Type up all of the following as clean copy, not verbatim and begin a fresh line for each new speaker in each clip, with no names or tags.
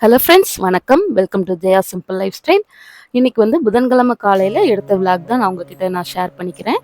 Hello friends, வணக்கம். Welcome to Jaya simple life style. இன்னைக்கு புதன்கிழமை காலையில் எடுத்த விளாக் தான் நான் உங்ககிட்ட ஷேர் பண்ணிக்கிறேன்.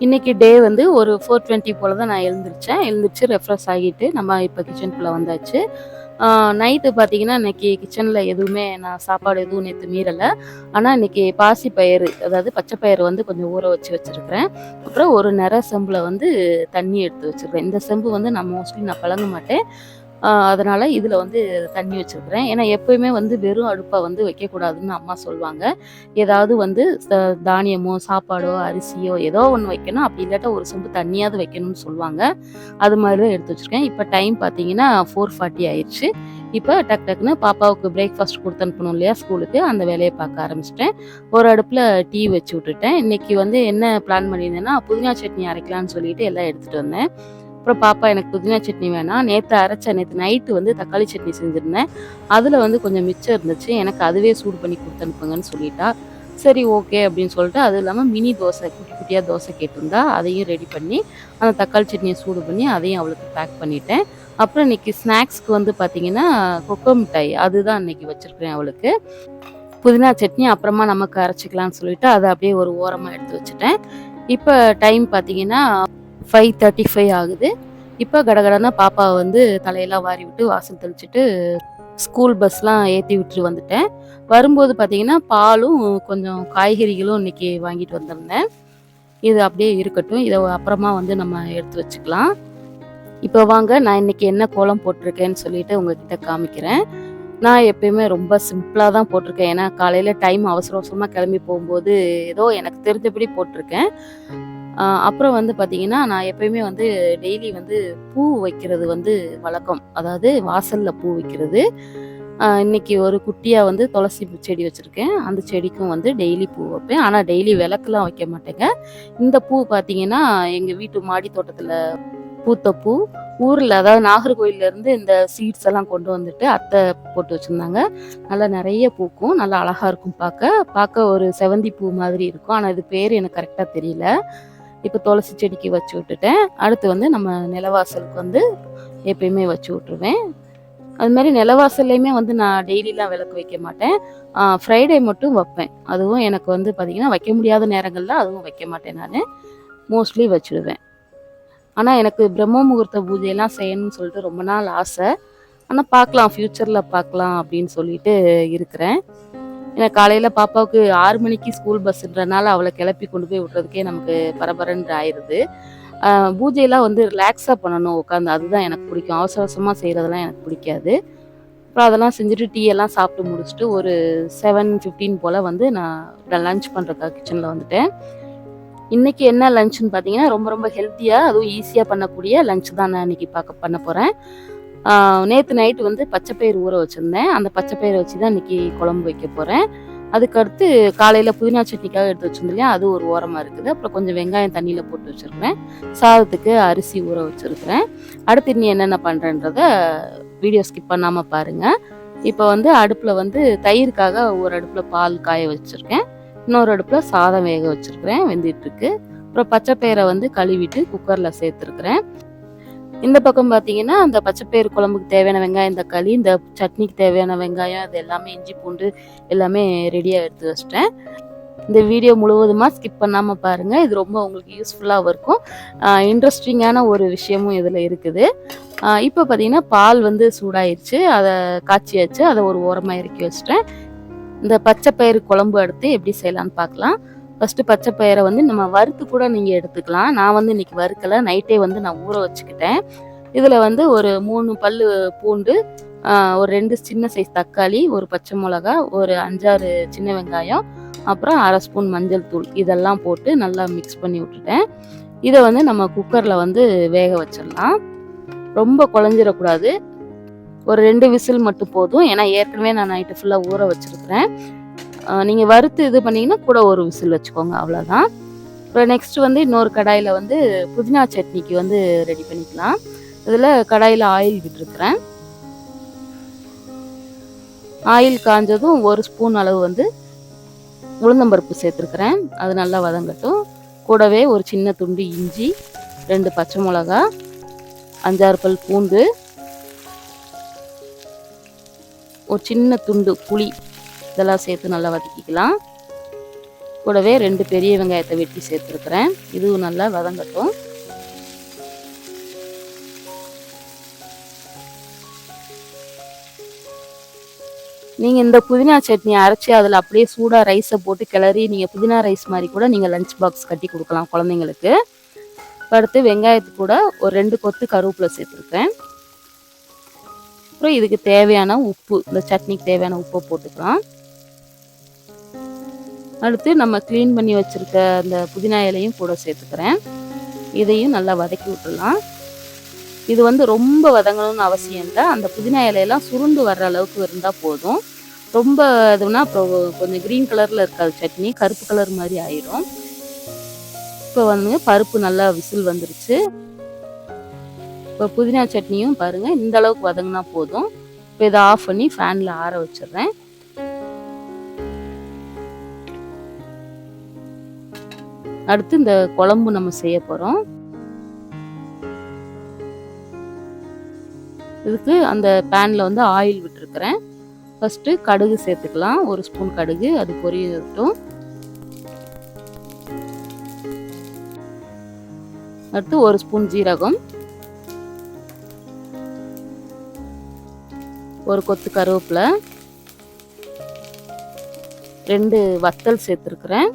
இன்னைக்கு டே ஒரு 4:20 போல தான் நான் எழுந்திரிச்சு ரெஃப்ரெஷ் ஆகிட்டு நம்ம இப்போ கிச்சனுக்குள்ளே வந்தாச்சு. நைட்டு பார்த்தீங்கன்னா இன்னைக்கு கிச்சனில் எதுவுமே நான் சாப்பாடு எதுவும் நேற்று மீறலை. ஆனால் இன்னைக்கு பாசி பயிறு, அதாவது பச்சை பயிறு கொஞ்சம் ஊற வச்சுருக்கிறேன். அப்புறம் ஒரு நிற செம்பில் தண்ணி எடுத்து வச்சுருக்கிறேன். இந்த செம்பு நான் மோஸ்ட்லி பழங்க மாட்டேன். அதனால் இதில் தண்ணி வச்சுருக்கிறேன். ஏன்னா எப்போயுமே வெறும் அடுப்பை வைக்கக்கூடாதுன்னு அம்மா சொல்லுவாங்க. ஏதாவது தானியமோ சாப்பாடோ அரிசியோ ஏதோ ஒன்று வைக்கணும், அப்படி இல்லாட்டா ஒரு சொம்பு தண்ணியாவது வைக்கணும்னு சொல்லுவாங்க. அது மாதிரி தான் எடுத்து வச்சுருக்கேன். இப்போ டைம் பார்த்தீங்கன்னா 4:40 ஆயிடுச்சு. இப்போ டக்குன்னு பாப்பாவுக்கு பிரேக்ஃபாஸ்ட் கொடுத்து அனுப்பணும் இல்லையா ஸ்கூலுக்கு, அந்த வேலையை பார்க்க ஆரம்பிச்சிட்டேன். ஒரு அடுப்பில் டீ வச்சு விட்டுட்டேன். இன்றைக்கி என்ன பிளான் பண்ணியிருந்தேன்னா புதினா சட்னி அரைக்கலான்னு சொல்லிட்டு எல்லாம் எடுத்துகிட்டு வந்தேன். அப்புறம் பாப்பா எனக்கு புதினா சட்னி வேணாம், நேற்று நைட்டு தக்காளி சட்னி செஞ்சுருந்தேன், அதில் கொஞ்சம் மிச்சம் இருந்துச்சு, எனக்கு அதுவே சூடு பண்ணி கொடுத்து அனுப்புங்கன்னு சொல்லிட்டா. சரி ஓகே அப்படின்னு சொல்லிட்டு, அது இல்லாமல் மினி தோசை குட்டி குட்டியாக தோசை கேட்டிருந்தா, அதையும் ரெடி பண்ணி அந்த தக்காளி சட்னியை சூடு பண்ணி அதையும் அவளுக்கு பேக் பண்ணிட்டேன். அப்புறம் இன்றைக்கி ஸ்நாக்ஸ்க்கு பார்த்தீங்கன்னா கொக்கோ மிட்டாய் அதுதான் இன்றைக்கி வச்சுருக்கிறேன் அவளுக்கு. புதினா சட்னி அப்புறமா நமக்கு அரைச்சிக்கலாம்னு சொல்லிட்டு அதை அப்படியே ஒரு ஓரமாக எடுத்து வச்சுட்டேன். இப்போ டைம் பார்த்தீங்கன்னா 5:35 ஆகுது. இப்போ கடகடனா பாப்பாவை தலையெல்லாம் வாரி விட்டு வாசல் தெளிச்சுட்டு ஸ்கூல் பஸ்லாம் ஏற்றி விட்டுட்டு வந்துட்டேன். வரும்போது பார்த்தீங்கன்னா பாலும் கொஞ்சம் காய்கறிகளும் இன்னைக்கு வாங்கிட்டு வந்திருந்தேன். இது அப்படியே இருக்கட்டும், இதை அப்புறமா நம்ம எடுத்து வச்சுக்கலாம். இப்போ வாங்க நான் இன்னைக்கு என்ன கோலம் போட்டிருக்கேன்னு சொல்லிட்டு உங்ககிட்ட காமிக்கிறேன். நான் எப்பயுமே ரொம்ப சிம்பிளாக தான் போட்டிருக்கேன். ஏன்னா காலையில் டைம் அவசர அவசரமாக கிளம்பி போகும்போது ஏதோ எனக்கு தெரிஞ்சபடி போட்டிருக்கேன். அப்புறம் பார்த்தீங்கன்னா நான் எப்பயுமே டெய்லி பூ வைக்கிறது வழக்கம். அதாவது வாசலில் பூ வைக்கிறது. இன்னைக்கு ஒரு குட்டியாக துளசி செடி வச்சுருக்கேன். அந்த செடிக்கும் டெய்லி பூ வைப்பேன். ஆனால் டெய்லி விளக்குலாம் வைக்க மாட்டேங்க. இந்த பூ பார்த்தீங்கன்னா எங்கள் வீட்டு மாடி தோட்டத்தில் பூத்த பூ. ஊரில் அதாவது நாகர்கோயிலேருந்து இந்த சீட்ஸ் எல்லாம் கொண்டு வந்துட்டு அத்தை போட்டு வச்சுருந்தாங்க. நல்லா நிறைய பூக்கும், நல்லா அழகாக இருக்கும் பார்க்க ஒரு செவந்தி பூ மாதிரி இருக்கும். ஆனால் இது பேர் எனக்கு கரெக்டாக தெரியல. இப்போ துளசி செடிக்கு வச்சு விட்டுட்டேன். அடுத்து நம்ம நிலவாசலுக்கு எப்பயுமே வச்சு விட்ருவேன். அது மாதிரி நிலவாசல்லையுமே நான் டெய்லிலாம் விளக்கு வைக்க மாட்டேன். ஃப்ரைடே மட்டும் வைப்பேன். அதுவும் எனக்கு பார்த்திங்கன்னா வைக்க முடியாத நேரங்களில் அதுவும் வைக்க மாட்டேன், நான் மோஸ்ட்லி வச்சுடுவேன். ஆனால் எனக்கு பிரம்ம முகூர்த்த பூஜையெல்லாம் செய்யணும்னு சொல்லிட்டு ரொம்ப நாள் ஆசை. ஆனால் பார்க்கலாம், ஃப்யூச்சரில் பார்க்கலாம் அப்படின்னு சொல்லிட்டு இருக்கிறேன். ஏன்னா காலையில் பாப்பாவுக்கு 6 மணிக்கு ஸ்கூல் பஸ்ன்றனால அவளை கிளப்பி கொண்டு போய் விட்றதுக்கே நமக்கு பரபரன்னு ஆயிடுது. பூஜையெல்லாம் ரிலாக்ஸாக பண்ணணும் உட்காந்து, அதுதான் எனக்கு பிடிக்கும். அவசர அவசரமாக செய்கிறதெல்லாம் எனக்கு பிடிக்காது. அப்புறம் அதெல்லாம் செஞ்சுட்டு டீ எல்லாம் சாப்பிட்டு முடிச்சுட்டு ஒரு 7:15 போல் நான் லன்ச் பண்ணுறதுக்காக கிச்சனில் வந்துட்டேன். இன்றைக்கி என்ன லஞ்சுன்னு பார்த்தீங்கன்னா ரொம்ப ரொம்ப ஹெல்த்தியாக அதுவும் ஈஸியாக பண்ணக்கூடிய லஞ்ச் தான் நான் இன்றைக்கி பண்ண போகிறேன். நேற்று நைட்டு பச்சைப்பயிறு ஊற வச்சுருந்தேன். அந்த பச்சைப்பயிரை வச்சு தான் இன்றைக்கி குழம்பு வைக்க போகிறேன். அதுக்கடுத்து காலையில் புதினா சட்னிக்காக எடுத்து வச்சுருந்தேன் இல்லையா, அது ஒரு ஓரமாக இருக்குது. அப்புறம் கொஞ்சம் வெங்காயம் தண்ணியில் போட்டு வச்சுருக்கிறேன். சாதத்துக்கு அரிசி ஊற வச்சுருக்கிறேன். அடுத்து இன்னும் என்னென்ன பண்ணுறேன்றதை வீடியோ ஸ்கிப் பண்ணாமல் பாருங்கள். இப்போ அடுப்பில் தயிருக்காக ஒரு அடுப்பில் பால் காய வச்சுருக்கேன். இன்னொரு அடுப்பில் சாதம் வேக வச்சுருக்கிறேன், வெந்துட்டுருக்கு. அப்புறம் பச்சைப்பயிரை கழுவிட்டு குக்கரில் சேர்த்துருக்குறேன். இந்த பக்கம் பார்த்தீங்கன்னா அந்த பச்சைப்பயிறு குழம்புக்கு தேவையான வெங்காயம் தக்காளி, இந்த சட்னிக்கு தேவையான வெங்காயம், அது எல்லாமே இஞ்சி பூண்டு எல்லாமே ரெடியாக எடுத்து வச்சிட்டேன். இந்த வீடியோ முழுவதுமாக ஸ்கிப் பண்ணாமல் பாருங்கள். இது ரொம்ப உங்களுக்கு யூஸ்ஃபுல்லாகவும் இருக்கும். இன்ட்ரெஸ்டிங்கான ஒரு விஷயமும் இதில் இருக்குது. இப்போ பார்த்தீங்கன்னா பால் சூடாயிருச்சு, அதை காய்ச்சியாச்சு, அதை ஒரு ஓரமாக இறக்கி வச்சிட்டேன். இந்த பச்சைப்பயிறு குழம்பு அடுத்து எப்படி செய்யலான்னு பார்க்கலாம். ஃபஸ்ட்டு பச்சைப்பயிரை நம்ம வறுத்து கூட நீங்கள் எடுத்துக்கலாம். நான் இன்றைக்கி வறுக்கலை, நைட்டே நான் ஊற வச்சுக்கிட்டேன். இதில் ஒரு 3 பல்லு பூண்டு, ஒரு 2 சின்ன சைஸ் தக்காளி, ஒரு பச்சை மிளகா, ஒரு 5-6 சின்ன வெங்காயம், அப்புறம் 1/2 ஸ்பூன் மஞ்சள் தூள் இதெல்லாம் போட்டு நல்லா மிக்ஸ் பண்ணி விட்டுட்டேன். இதை நம்ம குக்கரில் வேக வச்சிடலாம். ரொம்ப குழஞ்சிடக்கூடாது. ஒரு 2 விசில் மட்டும் போதும். ஏன்னா ஏற்கனவே நான் நைட்டு ஃபுல்லாக ஊற வச்சுருக்கிறேன். நீங்கள் வறுத்து இது பண்ணிங்கன்னா கூட ஒரு விசில் வச்சுக்கோங்க, அவ்வளோதான். அப்புறம் நெக்ஸ்ட்டு இன்னொரு கடாயில் புதினா சட்னிக்கு ரெடி பண்ணிக்கலாம். இதில் கடாயில் ஆயில் விட்டுருக்குறேன். ஆயில் காஞ்சதும் 1 ஸ்பூன் அளவு உளுந்தம்பருப்பு சேர்த்துருக்குறேன். அது நல்லா வதங்கட்டும். கூடவே ஒரு சின்ன துண்டு இஞ்சி, 2 பச்சை மிளகா, 5-6 பல் பூண்டு, ஒரு சின்ன துண்டு புளி இதெல்லாம் சேர்த்து நல்லா வதக்கிக்கலாம். கூடவே 2 பெரிய வெங்காயத்தை வெட்டி சேர்த்துருக்குறேன். இதுவும் நல்லா வதங்கட்டும். நீங்கள் இந்த புதினா சட்னி அரைச்சி அதில் அப்படியே சூடாக ரைஸை போட்டு கிளறி நீங்கள் புதினா ரைஸ் மாதிரி கூட நீங்கள் லஞ்ச் பாக்ஸ் கட்டி கொடுக்கலாம் குழந்தைங்களுக்கு. அடுத்து வெங்காயத்துக்கு கூட ஒரு 2 கொத்து கருவேப்பிலை சேர்த்துருக்கேன். அப்புறம் இதுக்கு தேவையான உப்பு, இந்த சட்னிக்கு தேவையான உப்பை போட்டுக்கலாம். அடுத்து நம்ம க்ளீன் பண்ணி வச்சுருக்க அந்த புதினா இலையும் கூட சேர்த்துக்கிறேன். இதையும் நல்லா வதக்கி விட்டுடலாம். இது வந்து ரொம்ப வதங்கணும்னு அவசியம் இல்லை. அந்த புதினா இலையெல்லாம் சுருண்டு வர்ற அளவுக்கு இருந்தால் போதும். ரொம்ப இதுனா அப்புறம் கொஞ்சம் க்ரீன் கலரில் இருக்காது சட்னி, கருப்பு கலர் மாதிரி ஆயிடும். இப்போ வந்து பருப்பு நல்லா விசில் வந்துருச்சு. இப்போ புதினா சட்னியும் பாருங்கள் இந்த அளவுக்கு வதங்கினா போதும். இப்போ இதை ஆஃப் பண்ணி ஃபேனில் ஆற வச்சிடுறேன். அடுத்து இந்த குழம்பு நம்ம செய்ய போகிறோம். இதுக்கு அந்த பேனில் வந்து ஆயில் விட்டுருக்குறேன். ஃபஸ்ட்டு கடுகு சேர்த்துக்கலாம். 1 ஸ்பூன் கடுகு, அது பொரியட்டும். அடுத்து 1 ஸ்பூன் ஜீரகம், 1 கொத்து கருவேப்பிலை, 2 வத்தல் சேர்த்துருக்குறேன்.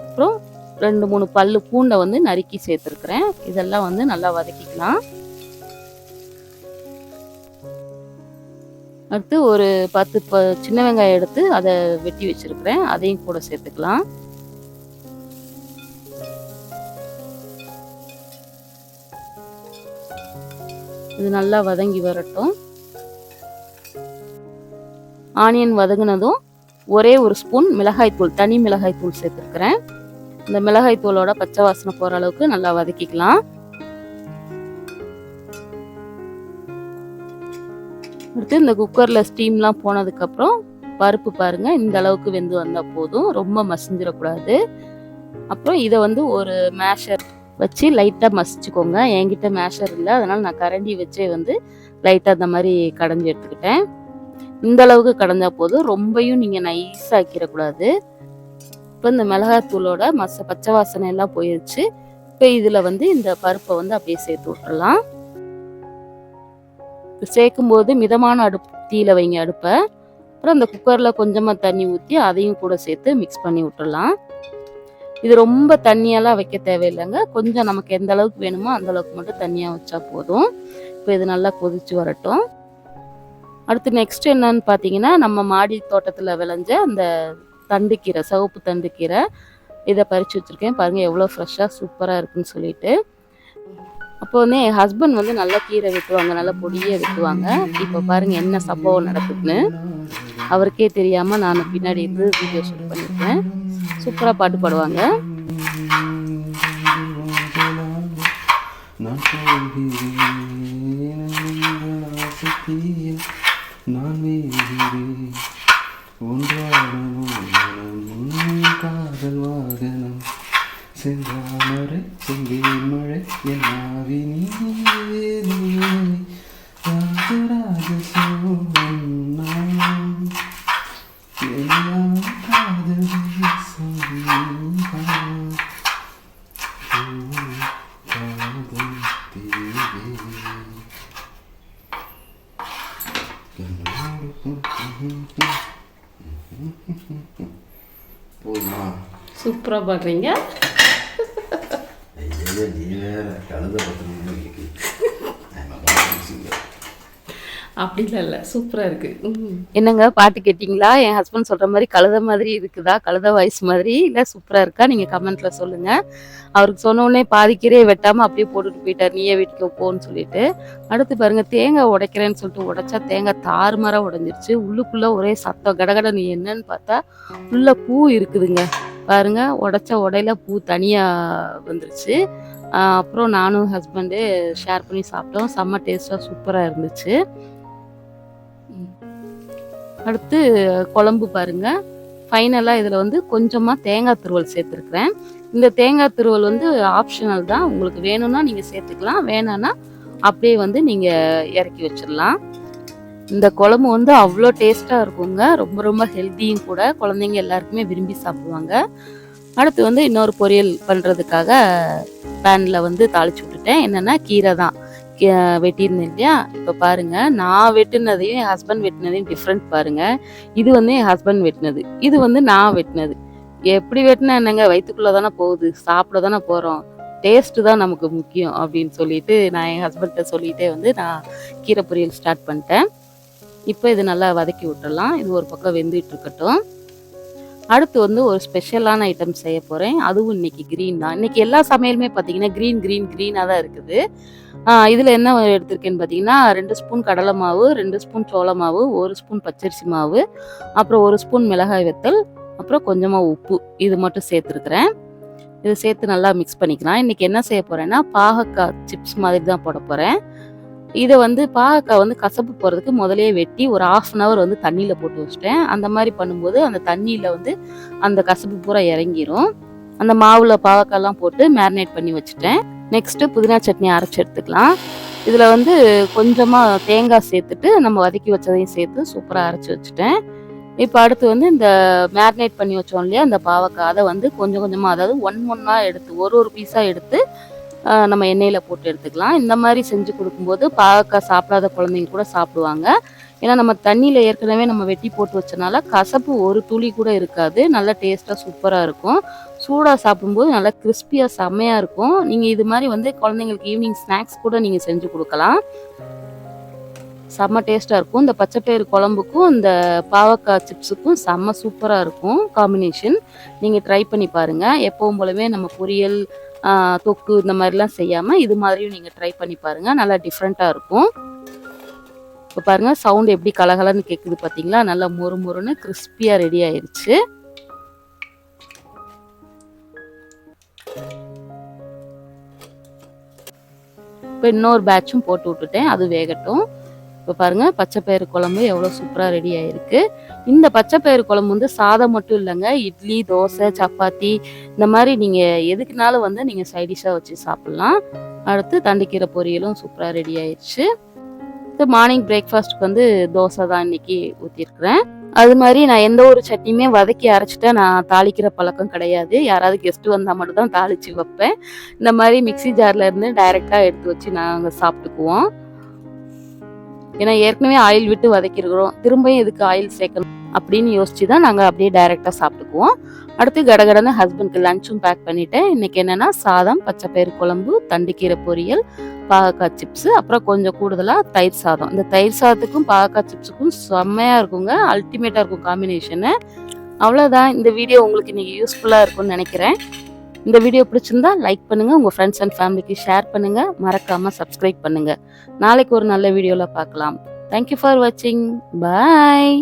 அப்புறம் 2-3 பல்லு பூண்டை வந்து நறுக்கி சேர்த்துருக்குறேன். இதெல்லாம் வந்து நல்லா வதக்கிக்கலாம். அடுத்து ஒரு 10 சின்ன வெங்காயம் எடுத்து அதை வெட்டி வச்சிருக்கிறேன். அதையும் கூட சேர்த்துக்கலாம். இது நல்லா வதங்கி வரட்டும். ஆனியன் வதங்கினதும் ஒரே 1 ஸ்பூன் மிளகாய்த்தூள், தனி மிளகாய்த்தூள் சேர்த்துருக்குறேன். இந்த மிளகாய்த்தூளோட பச்சை வாசனை போகிற அளவுக்கு நல்லா வதக்கிக்கலாம். அடுத்து இந்த குக்கரில் ஸ்டீம்லாம் போனதுக்கப்புறம் பருப்பு பாருங்கள் இந்த அளவுக்கு வெந்து வந்தால் போதும், ரொம்ப மசிஞ்சிடக்கூடாது. அப்புறம் இதை வந்து ஒரு மேஷர் வச்சு லைட்டாக மசிச்சுக்கோங்க. என்கிட்ட மேஷர் இல்லை, அதனால் நான் கரண்டி வச்சே வந்து லைட்டாக இந்த மாதிரி கடைஞ்சி எடுத்துக்கிட்டேன். இந்த அளவுக்கு கடைஞ்சா போதும், ரொம்பையும் நீங்கள் நைஸாக ஆக்கிடக்கூடாது. இப்போ இந்த மிளகாத்தூளோட பச்சை வாசனை எல்லாம் போயிடுச்சு. இப்போ இதில் வந்து இந்த பருப்பை வந்து அப்படியே சேர்த்து விட்டுறலாம். சேர்க்கும்போது மிதமான தீயில வைங்க அடுப்பை. அப்புறம் அந்த குக்கரில் கொஞ்சமாக தண்ணி ஊற்றி அதையும் கூட சேர்த்து மிக்ஸ் பண்ணி விட்டுடலாம். இது ரொம்ப தண்ணியெல்லாம் வைக்க தேவையில்லைங்க. கொஞ்சம் நமக்கு எந்த அளவுக்கு வேணுமோ அந்த அளவுக்கு மட்டும் தண்ணியாக வச்சா போதும். இப்போ இது நல்லா கொதிச்சு வரட்டும். அடுத்து நெக்ஸ்ட் என்னன்னு பார்த்தீங்கன்னா, நம்ம மாடி தோட்டத்தில் விளைஞ்ச அந்த தண்டுக்கீரை, சிவப்பு தண்டுக்கீரை, இதை பறித்து வச்சுருக்கேன். பாருங்கள் எவ்வளோ ஃப்ரெஷ்ஷாக சூப்பராக இருக்குன்னு சொல்லிட்டு. அப்போ வந்து என் ஹஸ்பண்ட் வந்து நல்லா கீரை வெட்டுவாங்க, நல்லா பொடியே வெட்டுவாங்க. இப்போ பாருங்கள் என்ன சம்பவம் நடக்குதுன்னு அவருக்கே தெரியாமல் நான் பின்னாடி இருந்து வீடியோ ஷூட் பண்ணியிருக்கேன். சூப்பராக பாட்டு பாடுவாங்க.
செந்தாமரை செங்கை மழை என் ஆவி நீயே ராஜராஜ சோழன் நான் எல்லாம் காதல் சங்கீதம் காதல் தீவே போதுமா?
சூப்பராக பாடுறீங்க. அப்படிலாம் இல்லை, சூப்பராக இருக்குது. என்னங்க பாட்டு கேட்டிங்களா? என் ஹஸ்பண்ட் சொல்கிற மாதிரி கழுத மாதிரி இருக்குதா, கழுத வாய்ஸ் மாதிரி இல்லை சூப்பராக இருக்கா? நீங்கள் கமெண்ட்டில் சொல்லுங்கள். அவருக்கு சொன்ன உடனே பாதிக்கீரையை வெட்டாமல் அப்படியே போட்டுட்டு போயிட்டார், நீயே வீட்டுக்கு போன்னு சொல்லிட்டு. அடுத்து பாருங்கள், தேங்காய் உடைக்கிறேன்னு சொல்லிட்டு உடைச்சா தேங்காய் தாறுமாறாக உடைஞ்சிருச்சு. உள்ளுக்குள்ளே ஒரே சத்தம் கடகட. நீ என்னன்னு பார்த்தா உள்ள பூ இருக்குதுங்க. பாருங்க, உடைச்ச உடையில பூ தனியாக வந்துருச்சு. அப்புறம் நானும் ஹஸ்பண்டு ஷேர் பண்ணி சாப்பிட்டோம். செம்ம டேஸ்ட்டாக சூப்பராக இருந்துச்சு. அடுத்து குழம்பு பாருங்க. ஃபைனலாக இதில் வந்து கொஞ்சமாக தேங்காய் துருவல் சேர்த்துருக்குறேன். இந்த தேங்காய் துருவல் வந்து ஆப்ஷனல் தான், உங்களுக்கு வேணும்னா நீங்கள் சேர்த்துக்கலாம், வேணான்னா அப்படியே வந்து நீங்கள் இறக்கி வச்சிடலாம். இந்த குழம்பு வந்து அவ்வளோ டேஸ்ட்டாக இருக்குங்க. ரொம்ப ரொம்ப ஹெல்த்தியும் கூட. குழந்தைங்க எல்லாருக்குமே விரும்பி சாப்பிடுவாங்க. அடுத்து வந்து இன்னொரு பொரியல் பண்ணுறதுக்காக பேனில் வந்து தாளிச்சு விட்டுட்டேன். என்னென்னா கீரை தான் வெட்டியிருந்தேன் இல்லையா. இப்போ பாருங்கள், நான் வெட்டினதையும் என் ஹஸ்பண்ட் வெட்டினதையும் டிஃப்ரெண்ட் பாருங்கள். இது வந்து என் ஹஸ்பண்ட் வெட்டினது, இது வந்து நான் வெட்டினது. எப்படி வெட்டினா என்னங்க, வயிற்றுக்குள்ளே தானே போகுது, சாப்பிட தானே போகிறோம், டேஸ்ட்டு தான் நமக்கு முக்கியம் அப்படின்னு சொல்லிட்டு நான் என் ஹஸ்பண்ட்டை சொல்லிகிட்டே வந்து நான் கீரை பொரியல் ஸ்டார்ட் பண்ணிட்டேன். இப்போ இது நல்லா வதக்கி விட்டுடலாம். இது ஒரு பக்கம் வெந்துட்டு இருக்கட்டும். அடுத்து வந்து ஒரு ஸ்பெஷலான ஐட்டம் செய்ய போகிறேன். அதுவும் இன்னைக்கு க்ரீன் தான். இன்னைக்கு எல்லா சமையலுமே பார்த்தீங்கன்னா க்ரீனாக தான் இருக்குது. இதில் என்ன எடுத்திருக்கேன்னு பார்த்தீங்கன்னா 2 ஸ்பூன் கடலை மாவு, 2 ஸ்பூன் சோள மாவு, 1 ஸ்பூன் பச்சரிசி மாவு, அப்புறம் 1 ஸ்பூன் மிளகாய் வத்தல், அப்புறம் கொஞ்சமாக உப்பு, இது மட்டும் சேர்த்துருக்குறேன். இதை சேர்த்து நல்லா மிக்ஸ் பண்ணிக்கலாம். இன்றைக்கி என்ன செய்ய போகிறேன்னா பாகக்காய் சிப்ஸ் மாதிரி தான் போட போகிறேன். இதை வந்து பாகக்காய் வந்து கசப்பு போகிறதுக்கு முதலே வெட்டி ஒரு 1/2 அன் ஹவர் வந்து தண்ணியில் போட்டு வச்சிட்டேன். அந்த மாதிரி பண்ணும்போது அந்த தண்ணியில் வந்து அந்த கசப்பு பூரா இறங்கிரும். அந்த மாவில் பாகக்காய்லாம் போட்டு மேரினேட் பண்ணி வச்சுட்டேன். நெக்ஸ்ட்டு புதினா சட்னி அரைச்சி எடுத்துக்கலாம். இதில் வந்து கொஞ்சமாக தேங்காய் சேர்த்துட்டு நம்ம வதக்கி வச்சதையும் சேர்த்து சூப்பராக அரைச்சி வச்சுட்டேன். இப்போ அடுத்து வந்து இந்த மேரினேட் பண்ணி வச்சோம் இல்லையா, அந்த பாவக்காய், அதை வந்து கொஞ்சம் கொஞ்சமாக, அதாவது ஒன்றா எடுத்து ஒரு பீஸாக எடுத்து நம்ம எண்ணெயில் போட்டு எடுத்துக்கலாம். இந்த மாதிரி செஞ்சு கொடுக்கும்போது பாவக்காய் சாப்பிடாத குழந்தைங்க கூட சாப்பிடுவாங்க. ஏன்னா நம்ம தண்ணியில் ஏற்கனவே நம்ம வெட்டி போட்டு வச்சனால கசப்பு ஒரு துளி கூட இருக்காது. நல்லா டேஸ்ட்டாக சூப்பராக இருக்கும். சூடாக சாப்பிடும்போது நல்லா கிறிஸ்பியாக செம்மையாக இருக்கும். நீங்கள் இது மாதிரி வந்து குழந்தைங்களுக்கு ஈவினிங் ஸ்நாக்ஸ் கூட நீங்கள் செஞ்சு கொடுக்கலாம். செம்ம டேஸ்ட்டாக இருக்கும். இந்த பச்சைப்பயிறு குழம்புக்கும் இந்த பாவக்காய் சிப்ஸுக்கும் செம்ம சூப்பராக இருக்கும் காம்பினேஷன். நீங்கள் ட்ரை பண்ணி பாருங்கள். எப்பவும் போலவே நம்ம பொரியல், தொக்கு இந்த மாதிரிலாம் செய்யாமல் இது மாதிரியும் நீங்கள் ட்ரை பண்ணி பாருங்கள். நல்லா டிஃப்ரெண்ட்டாக இருக்கும். இப்போ பாருங்கள், சவுண்ட் எப்படி கலகலன்னு கேட்குது பார்த்தீங்களா. நல்லா மொறுன்னு கிறிஸ்பியாக ரெடி ஆயிடுச்சு. இப்போ இன்னொரு பேட்சும் போட்டு விட்டுட்டேன், அது வேகட்டும். இப்போ பாருங்கள், பச்சைப்பயிறு குழம்பு எவ்வளோ சூப்பராக ரெடி ஆகிருக்கு. இந்த பச்சைப்பயிறு குழம்பு வந்து சாதம் மட்டும் இல்லைங்க, இட்லி, தோசை, சப்பாத்தி இந்த மாதிரி நீங்கள் எதுக்குனாலும் வந்து நீங்கள் சைடிஷாக வச்சு சாப்பிட்லாம். அடுத்து தண்டுக்கீரை பொரியலும் சூப்பராக ரெடி ஆயிடுச்சு. இது மார்னிங் பிரேக்ஃபாஸ்ட்டுக்கு வந்து தோசை தான் இன்றைக்கி ஊற்றிருக்கிறேன். அது மாதிரி நான் எந்த ஒரு சட்னியுமே வதக்கி அரைச்சிட்டா நான் தாளிக்கிற பழக்கம் கிடையாது. யாராவது கெஸ்ட்டு வந்தால் மட்டும் தான் தாளித்து வைப்பேன். இந்த மாதிரி மிக்ஸி ஜாரில் இருந்து டைரெக்டாக எடுத்து வச்சு நாங்கள் சாப்பிட்டுக்குவோம். ஏன்னா ஏற்கனவே ஆயில் விட்டு வதக்கிருக்கிறோம், திரும்பியும் எதுக்கு ஆயில் சேர்க்கணும் அப்படின்னு யோசிச்சு தான் நாங்கள் அப்படியே டைரெக்டாக சாப்பிட்டுக்குவோம். அடுத்து கடகடன்னு ஹஸ்பண்ட்க்கு லஞ்சும் பேக் பண்ணிவிட்டேன். இன்றைக்கி என்னென்னா சாதம், பச்சைப்பயிறு குழம்பு, தண்டுக்கீரை பொரியல், பாகக்காய் சிப்ஸு, அப்புறம் கொஞ்சம் கூடுதலாக தயிர் சாதம். இந்த தயிர் சாதத்துக்கும் பாகக்காய் சிப்ஸுக்கும் செம்மையாக இருக்குங்க, அல்டிமேட்டாக இருக்கும் காம்பினேஷனு. அவ்வளோதான். இந்த வீடியோ உங்களுக்கு இன்றைக்கி யூஸ்ஃபுல்லாக இருக்கும்னு நினைக்கிறேன். இந்த வீடியோ பிடிச்சிருந்தா லைக் பண்ணுங்கள், உங்கள் ஃப்ரெண்ட்ஸ் அண்ட் ஃபேமிலிக்கு ஷேர் பண்ணுங்கள், மறக்காமல் சப்ஸ்கிரைப் பண்ணுங்கள். நாளைக்கு ஒரு நல்ல வீடியோவில் பார்க்கலாம். தேங்க்யூ ஃபார் வாட்சிங். பாய்.